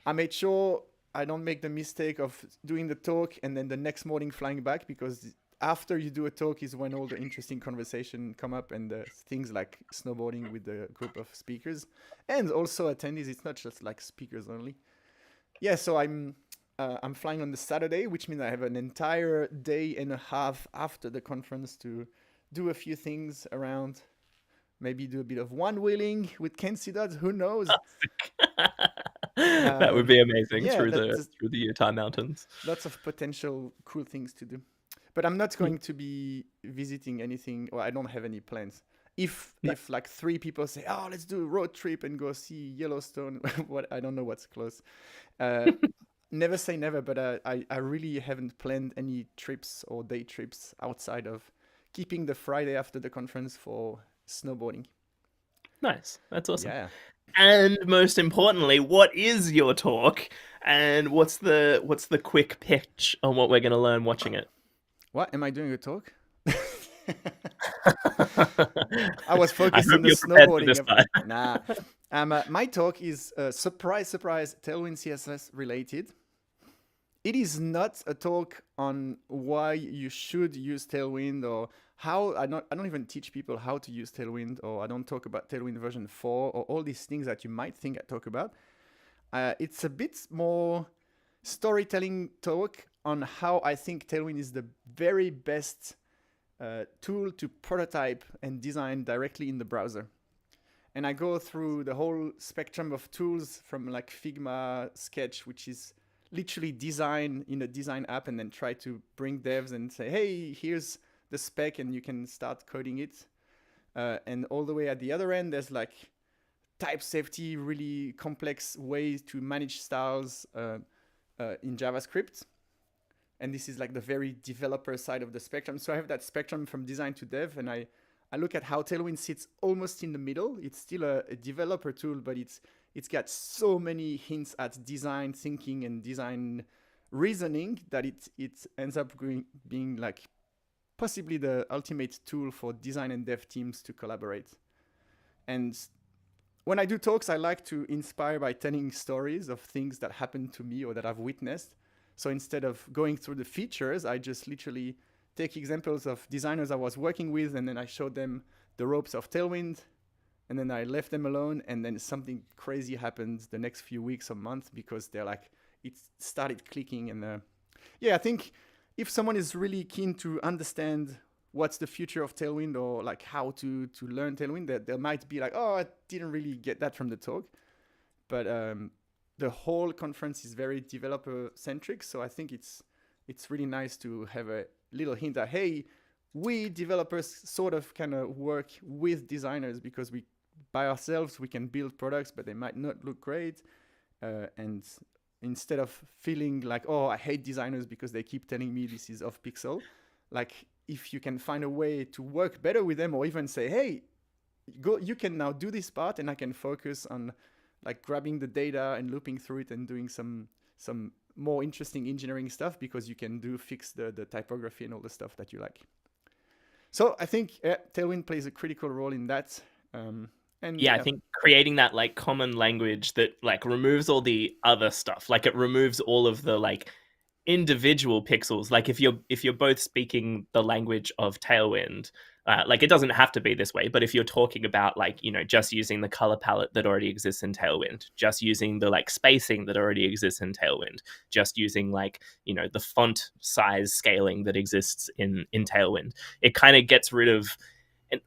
I made sure I don't make the mistake of doing the talk and then the next morning flying back, because after you do a talk is when all the interesting conversation come up, and the things like snowboarding with the group of speakers and also attendees. It's not just like speakers only. Yeah, so I'm flying on the Saturday, which means I have an entire day and a half after the conference to do a few things around. Maybe do a bit of one wheeling with Kenzie Dodds. Who knows? That would be amazing Yeah, through the Utah mountains. lots of potential cool things to do. But I'm not going to be visiting anything, or I don't have any plans. If like three people say, "Oh, let's do a road trip and go see Yellowstone," what, I don't know what's close. Uh, Never say never, but I really haven't planned any trips or day trips outside of keeping the Friday after the conference for snowboarding. Nice. That's awesome. Yeah. And most importantly, what is your talk? And what's the quick pitch on what we're going to learn watching it? What, am I doing a talk? I was I focused hope on the you're prepared for snowboarding. this part. Nah. My talk is surprise, surprise, Tailwind CSS related. it is not a talk on why you should use Tailwind or how. I don't even teach people how to use Tailwind, or I don't talk about Tailwind version 4 or all these things that you might think I talk about. It's a bit more storytelling talk on how I think Tailwind is the very best tool to prototype and design directly in the browser. And I go through the whole spectrum of tools from like Figma, Sketch, which is literally design in a design app, and then try to bring devs and say, hey, here's the spec and you can start coding it. And all the way at the other end, there's like type safety, really complex ways to manage styles in JavaScript. And this is like the very developer side of the spectrum. So I have that spectrum from design to dev, and I look at how Tailwind sits almost in the middle. It's still a developer tool, but it's got so many hints at design thinking and design reasoning that it ends up being like possibly the ultimate tool for design and dev teams to collaborate. And when I do talks, I like to inspire by telling stories of things that happened to me or that I've witnessed. So instead of going through the features, I just literally take examples of designers I was working with, and then I showed them the ropes of Tailwind, and then I left them alone, and then something crazy happened the next few weeks or months because they're like, it started clicking. And yeah, I think if someone is really keen to understand what's the future of Tailwind or like how to learn Tailwind, that they might be like, oh, I didn't really get that from the talk. But the whole conference is very developer centric, so I think it's really nice to have a little hint that, hey, we developers sort of kind of work with designers because by ourselves we can build products, but they might not look great. And instead of feeling like, oh, I hate designers because they keep telling me this is off pixel, like if you can find a way to work better with them, or even say, hey, you can now do this part and I can focus on like grabbing the data and looping through it and doing some more interesting engineering stuff, because you can fix the typography and all the stuff that you like. So I think Tailwind plays a critical role in that. And I think creating that like common language that like removes all the other stuff, like it removes all of the like individual pixels. Like if you're both speaking the language of Tailwind, like it doesn't have to be this way, but if you're talking about like, you know, just using the color palette that already exists in Tailwind, just using the like spacing that already exists in Tailwind, just using like, you know, the font size scaling that exists in Tailwind, it kind of gets rid of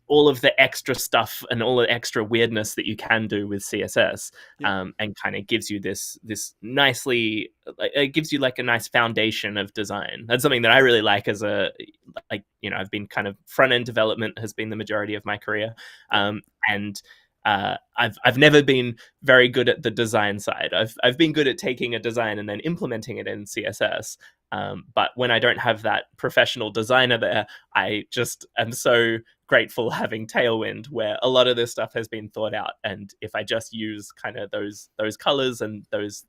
all of the extra stuff and all the extra weirdness that you can do with CSS, and kind of gives you this nicely, it gives you like a nice foundation of design. That's something that I really like as like, you know, I've been kind of front end development has been the majority of my career, and I've never been very good at the design side. I've been good at taking a design and then implementing it in CSS. But when I don't have that professional designer there, I just am so grateful having Tailwind, where a lot of this stuff has been thought out. And if I just use kind of those colors and those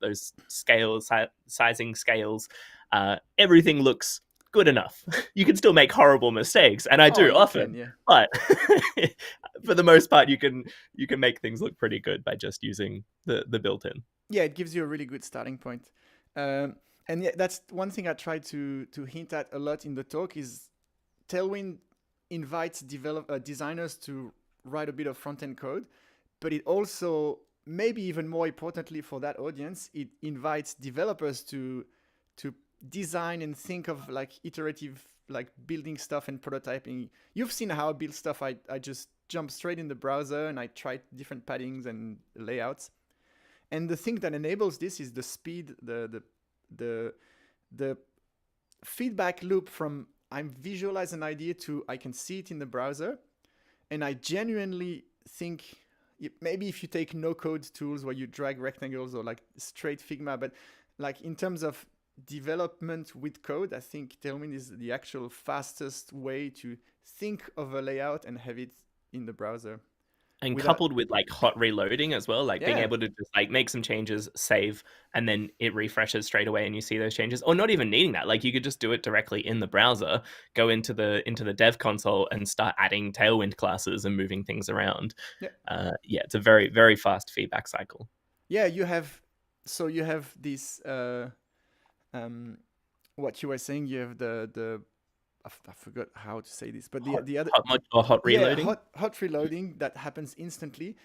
scales, sizing scales, everything looks good enough. You can still make horrible mistakes, and I do often, but for the most part, you can make things look pretty good by just using the built-in. Yeah, it gives you a really good starting point. And yeah, that's one thing I try to hint at a lot in the talk is Tailwind invites designers to write a bit of front-end code, but it also, maybe even more importantly for that audience, it invites developers to design and think of like iterative, like building stuff and prototyping. You've seen how I build stuff. I just jump straight in the browser and I try different paddings and layouts. And the thing that enables this is the speed, the feedback loop from I visualize an idea to I can see it in the browser. And I genuinely think maybe if you take no code tools where you drag rectangles or like straight Figma, but like in terms of development with code, I think Tailwind is the actual fastest way to think of a layout and have it in the browser. And coupled with like hot reloading as well, like being able to just like make some changes, save, and then it refreshes straight away and you see those changes, or not even needing that. Like you could just do it directly in the browser, go into the dev console and start adding Tailwind classes and moving things around. It's a very, very fast feedback cycle. Yeah, you have this um, what you were saying, you have I forgot how to say this, but Hot, the other, hot mod or hot yeah, reloading. hot reloading that happens instantly.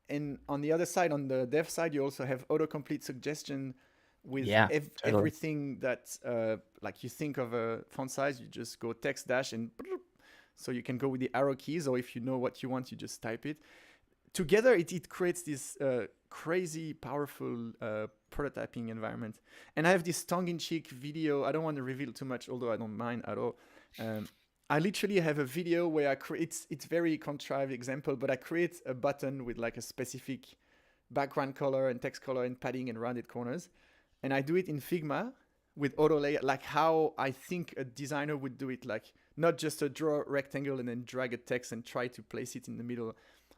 And on the other side, on the dev side, you also have autocomplete suggestion with Yeah, totally. everything that like you think of a font size, you just go text dash and so you can go with the arrow keys, or if you know what you want, you just type it. Together, it creates this crazy, powerful prototyping environment. And I have this tongue-in-cheek video. I don't want to reveal too much, although I don't mind at all. Um, I literally have a video where I create. It's very contrived example, but I create a button with like a specific background color and text color and padding and rounded corners, and I do it in Figma with auto layout, like how I think a designer would do it, like not just a draw rectangle and then drag a text and try to place it in the middle.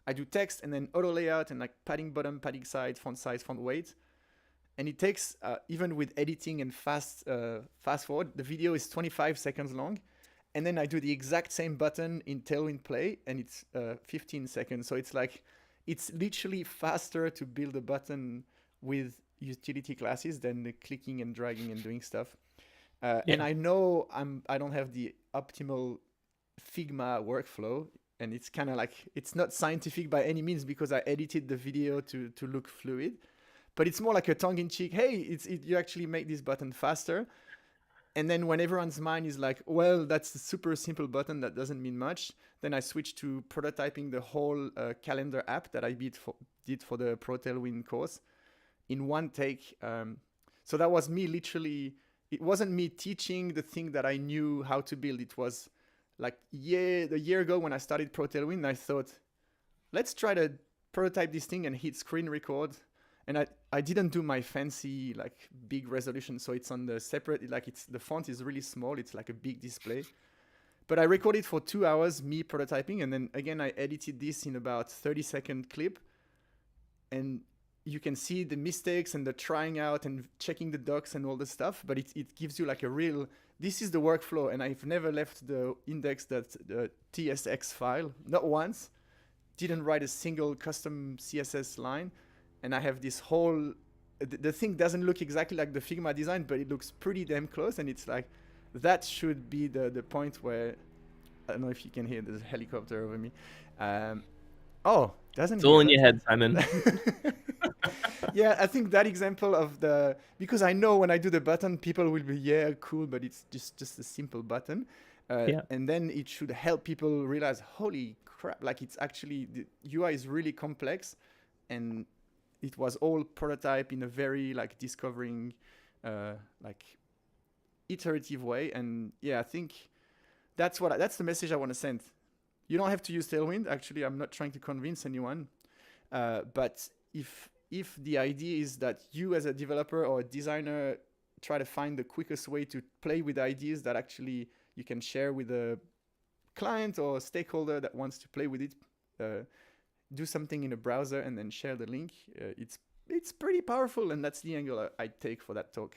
I do text and then auto layout and like padding bottom, padding side, font weight. And it takes, even with editing and fast forward, the video is 25 seconds long. And then I do the exact same button in Tailwind Play and it's 15 seconds. So it's like, it's literally faster to build a button with utility classes than the clicking and dragging and doing stuff. And I know I don't have the optimal Figma workflow, and it's kind of like, it's not scientific by any means because I edited the video to look fluid, but it's more like a tongue-in-cheek, hey, you actually make this button faster. And then when everyone's mind is like, well, that's a super simple button that doesn't mean much, then I switched to prototyping the whole calendar app that I did for the Pro Tailwind course in one take. So that was me literally, it wasn't me teaching the thing that I knew how to build. It was like the year ago when I started Pro Tailwind, I thought, let's try to prototype this thing and hit screen record. And I didn't do my fancy like big resolution, so it's on the separate, like the font is really small, it's like a big display. But I recorded for 2 hours me prototyping, and then again I edited this in about 30-second clip, and you can see the mistakes and the trying out and checking the docs and all the stuff, but it gives you like a real, this is the workflow. And I've never left the index that the TSX file, not once, didn't write a single custom CSS line. And I have this whole, the thing doesn't look exactly like the Figma design, but it looks pretty damn close. And it's like, that should be the point where, I don't know if you can hear, there's a helicopter over me. Doesn't It's all in your head, Simon. Yeah, I think that example of because I know when I do the button, people will be, yeah, cool, but it's just a simple button. And then it should help people realize, holy crap, like it's actually, the UI is really complex, and it was all prototype in a very like discovering, like iterative way. And yeah, I think that's the message I want to send. You don't have to use Tailwind. Actually, I'm not trying to convince anyone. But if the idea is that you as a developer or a designer try to find the quickest way to play with ideas that actually you can share with a client or a stakeholder that wants to play with it, do something in a browser and then share the link. It's pretty powerful, and that's the angle I take for that talk.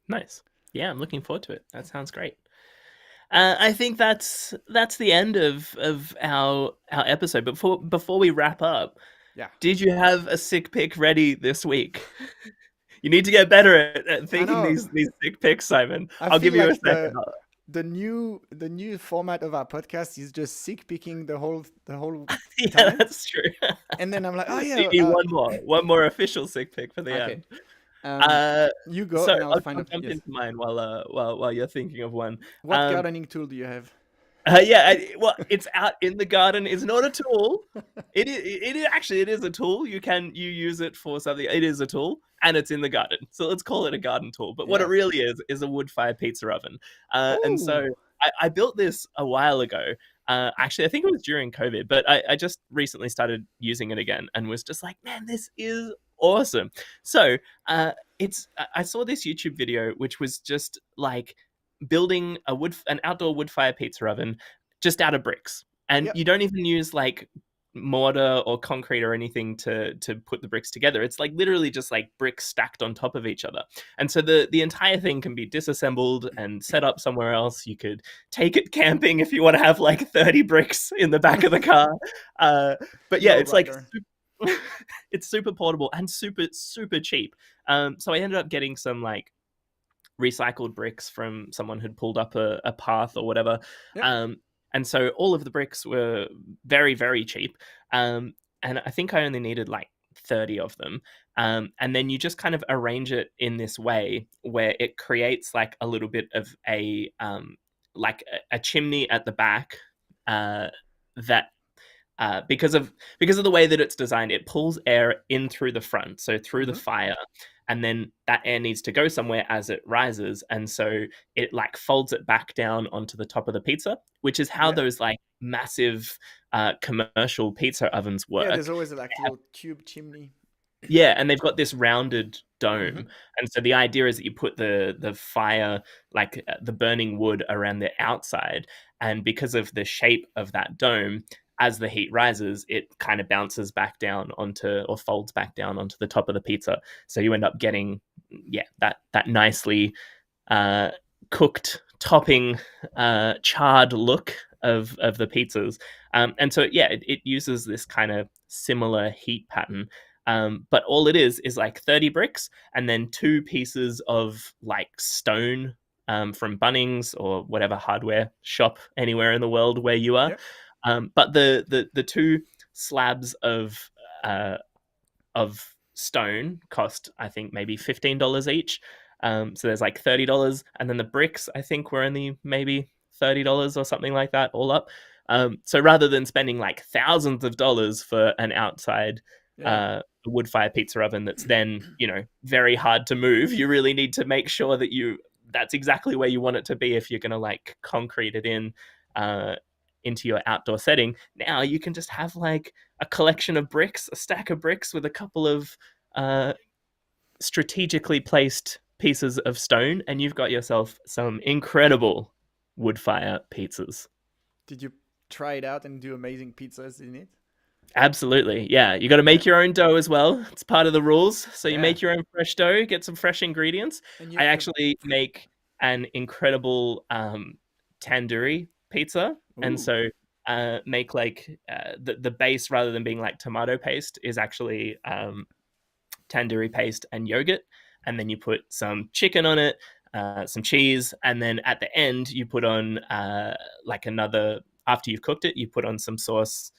Nice. Yeah, I'm looking forward to it. That sounds great. I think that's the end of our episode. Before we wrap up, did you have a sick pick ready this week? You need to get better at thinking these sick picks, Simon. I'll give you a second. The new format of our podcast is just sick picking the whole yeah, time. That's true. And then I'm like, oh yeah, you need one more official sick pick for the end. You go, so and I'll jump into mine while you're thinking of one. What gardening tool do you have? It's out in the garden. It's not a tool. It is a tool. You use it for something. It is a tool, and it's in the garden. So let's call it a garden tool. But what it really is a wood-fired pizza oven. And so I built this a while ago. Actually, I think it was during COVID, but I just recently started using it again and was just like, man, this is awesome. So I saw this YouTube video, which was just like building an outdoor wood fire pizza oven just out of bricks, and you don't even use like mortar or concrete or anything to put the bricks together. It's like literally just like bricks stacked on top of each other. And so the entire thing can be disassembled and set up somewhere else. You could take it camping if you want to have like 30 bricks in the back of the car. But yeah, it's like it's super portable and super cheap. So I ended up getting some like recycled bricks from someone who'd pulled up a path or whatever. Yep. And so all of the bricks were very, very cheap. And I think I only needed like 30 of them. And then you just kind of arrange it in this way where it creates like a little bit of a a chimney at the back that because of the way that it's designed, it pulls air in through the front, so through the fire, and then that air needs to go somewhere as it rises, and so it like folds it back down onto the top of the pizza, which is how those like massive commercial pizza ovens work. Yeah, there's always like a little tube chimney. Yeah, and they've got this rounded dome, and so the idea is that you put the fire, like the burning wood, around the outside, and because of the shape of that dome, as the heat rises, it kind of bounces back down onto, or folds back down onto the top of the pizza. So you end up getting, that nicely cooked topping, charred look of the pizzas. And so, it uses this kind of similar heat pattern. But all it is like 30 bricks and then 2 pieces of like stone from Bunnings or whatever hardware shop anywhere in the world where you are. But the 2 slabs of stone cost, I think, maybe $15 each. So there's like $30, and then the bricks, I think, were only maybe $30 or something like that, all up. So rather than spending like thousands of dollars for an outside wood fire pizza oven that's then, very hard to move, you really need to make sure that that's exactly where you want it to be if you're going to like concrete it in into your outdoor setting. Now you can just have like a collection of bricks, a stack of bricks with a couple of strategically placed pieces of stone, and you've got yourself some incredible wood fire pizzas. Did you try it out and do amazing pizzas in it? Absolutely. Yeah. You got to make your own dough as well. It's part of the rules. So you make your own fresh dough, get some fresh ingredients. I actually make an incredible tandoori pizza. Ooh. And so make like the base, rather than being like tomato paste, is actually tandoori paste and yogurt. And then you put some chicken on it, some cheese. And then at the end, you put on like another, after you've cooked it, you put on some sauce,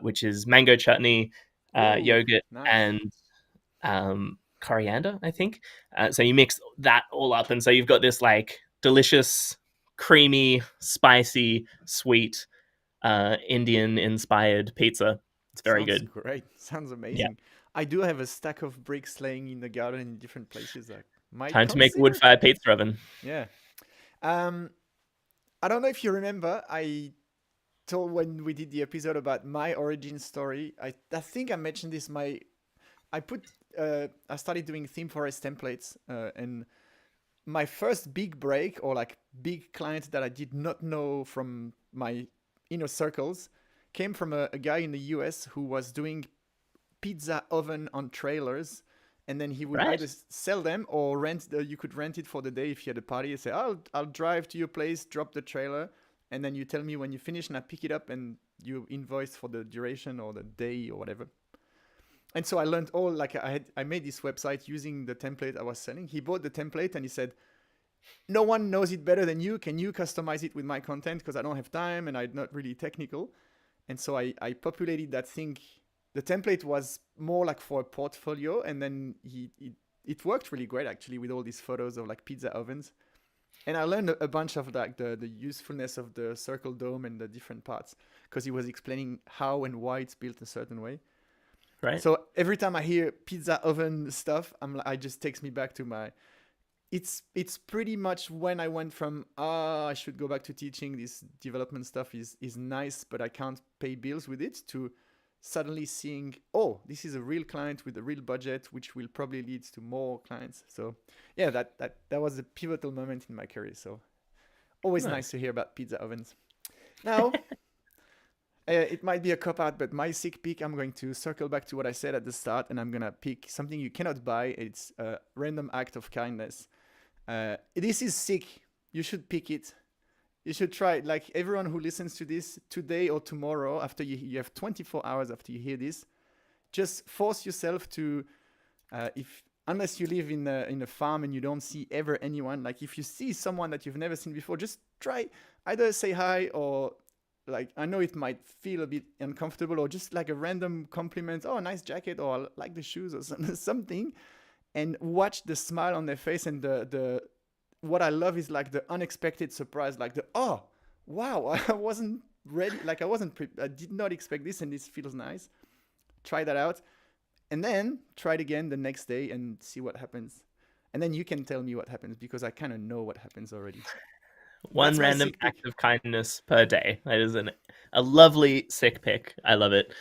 which is mango chutney, yogurt, and coriander, I think. So you mix that all up. And so you've got this like delicious, creamy, spicy, sweet, Indian-inspired pizza. It's very good. Great. Sounds amazing. Yeah. I do have a stack of bricks laying in the garden in different places. Time to make a wood-fired pizza oven. Yeah. I don't know if you remember, I told when we did the episode about my origin story, I think I mentioned this. I started doing ThemeForest templates, and my first big break, or like big client that I did not know from my inner circles, came from a guy in the US who was doing pizza oven on trailers, and then he would either sell them or you could rent it for the day if you had a party. You say, I'll drive to your place, drop the trailer, and then you tell me when you finish, and I pick it up, and you invoice for the duration or the day or whatever. And so I learned all, like I made this website using the template I was selling. He bought the template and he said, no one knows it better than you. Can you customize it with my content? Because I don't have time and I'm not really technical. And so I populated that thing. The template was more like for a portfolio, and then it worked really great actually with all these photos of like pizza ovens. And I learned a bunch of like the usefulness of the circle dome and the different parts, because he was explaining how and why it's built a certain way. Right. So every time I hear pizza oven stuff, I just takes me back to my. It's pretty much when I went from I should go back to teaching. This development stuff is nice, but I can't pay bills with it, to suddenly seeing, this is a real client with a real budget, which will probably lead to more clients. So yeah, that was a pivotal moment in my career. So always nice to hear about pizza ovens. Now, it might be a cop-out, but my sick pick, I'm going to circle back to what I said at the start, and I'm going to pick something you cannot buy. It's a random act of kindness. This is sick. You should pick it. You should try it. Like everyone who listens to this today or tomorrow, after you have 24 hours after you hear this, just force yourself to, if unless you live in a farm and you don't see ever anyone, like if you see someone that you've never seen before, just try either say hi or like I know it might feel a bit uncomfortable or just like a random compliment, oh nice jacket or I like the shoes or something, and watch the smile on their face and the what I love is like the unexpected surprise, like the oh wow I wasn't ready, like I did not expect this and this feels nice. Try that out and then try it again the next day and see what happens. And then you can tell me what happens because I kind of know what happens already. One That's my random sick pick. act of kindness per day. That is a lovely sick pick. I love it.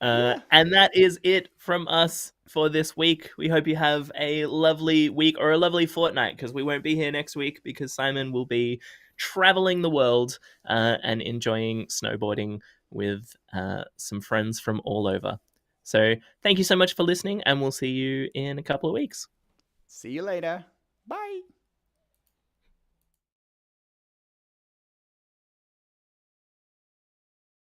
Yeah. And that is it from us for this week. We hope you have a lovely week or a lovely fortnight because we won't be here next week because Simon will be traveling the world and enjoying snowboarding with some friends from all over. So thank you so much for listening, and we'll see you in a couple of weeks. See you later. Bye.